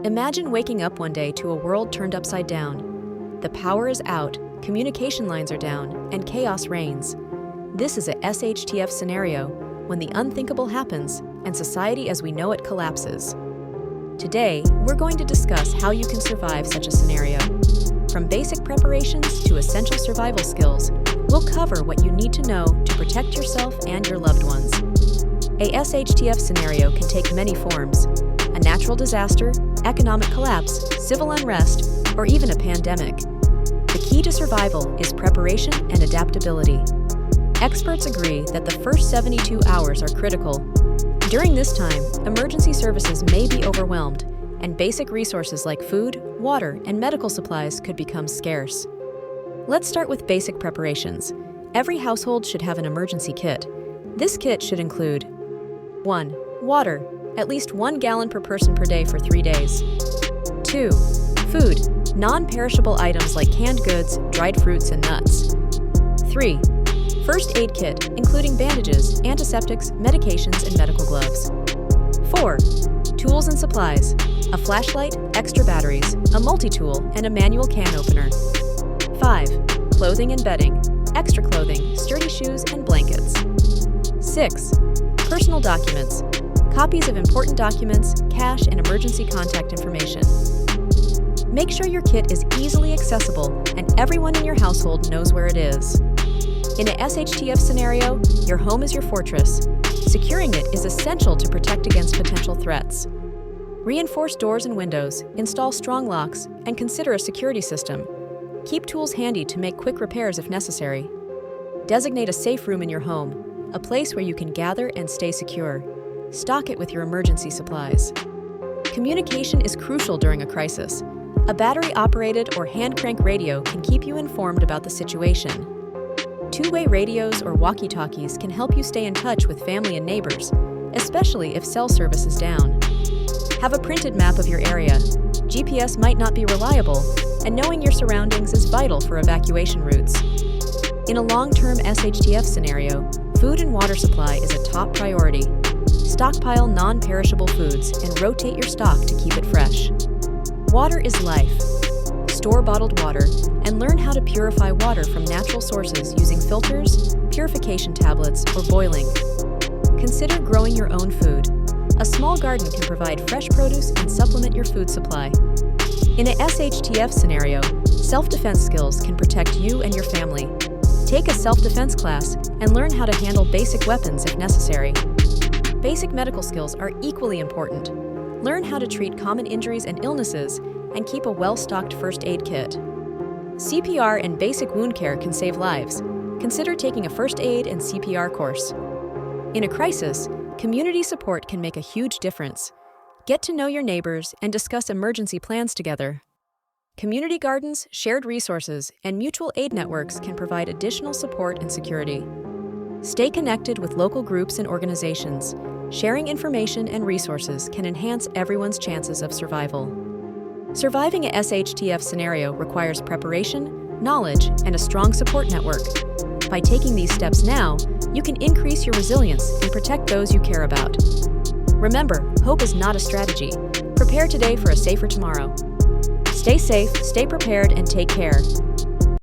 Imagine waking up one day to a world turned upside down. The power is out, communication lines are down, and chaos reigns. This is a SHTF scenario, when the unthinkable happens and society as we know it collapses. Today, we're going to discuss how you can survive such a scenario. From basic preparations to essential survival skills, we'll cover what you need to know to protect yourself and your loved ones. A SHTF scenario can take many forms: a natural disaster, economic collapse, civil unrest, or even a pandemic. The key to survival is preparation and adaptability. Experts agree that the first 72 hours are critical. During this time, emergency services may be overwhelmed, and basic resources like food, water, and medical supplies could become scarce. Let's start with basic preparations. Every household should have an emergency kit. This kit should include 1. Water, at least 1 gallon per person per day for 3 days. 2. Food, non-perishable items like canned goods, dried fruits, and nuts. 3. First aid kit, including bandages, antiseptics, medications, and medical gloves. 4. Tools and supplies, a flashlight, extra batteries, a multi-tool, and a manual can opener. 5. Clothing and bedding, extra clothing, sturdy shoes, and blankets. 6. Personal documents, copies of important documents, cash, and emergency contact information. Make sure your kit is easily accessible and everyone in your household knows where it is. In a SHTF scenario, your home is your fortress. Securing it is essential to protect against potential threats. Reinforce doors and windows, install strong locks, and consider a security system. Keep tools handy to make quick repairs if necessary. Designate a safe room in your home, a place where you can gather and stay secure. Stock it with your emergency supplies. Communication is crucial during a crisis. A battery-operated or hand-crank radio can keep you informed about the situation. Two-way radios or walkie-talkies can help you stay in touch with family and neighbors, especially if cell service is down. Have a printed map of your area. GPS might not be reliable, and knowing your surroundings is vital for evacuation routes. In a long-term SHTF scenario, food and water supply is a top priority. Stockpile non-perishable foods and rotate your stock to keep it fresh. Water is life. Store bottled water and learn how to purify water from natural sources using filters, purification tablets, or boiling. Consider growing your own food. A small garden can provide fresh produce and supplement your food supply. In a SHTF scenario, self-defense skills can protect you and your family. Take a self-defense class and learn how to handle basic weapons if necessary. Basic medical skills are equally important. Learn how to treat common injuries and illnesses and keep a well-stocked first aid kit. CPR and basic wound care can save lives. Consider taking a first aid and CPR course. In a crisis, community support can make a huge difference. Get to know your neighbors and discuss emergency plans together. Community gardens, shared resources, and mutual aid networks can provide additional support and security. Stay connected with local groups and organizations. Sharing information and resources can enhance everyone's chances of survival. Surviving a SHTF scenario requires preparation, knowledge, and a strong support network. By taking these steps now, you can increase your resilience and protect those you care about. Remember, hope is not a strategy. Prepare today for a safer tomorrow. Stay safe, stay prepared, and take care.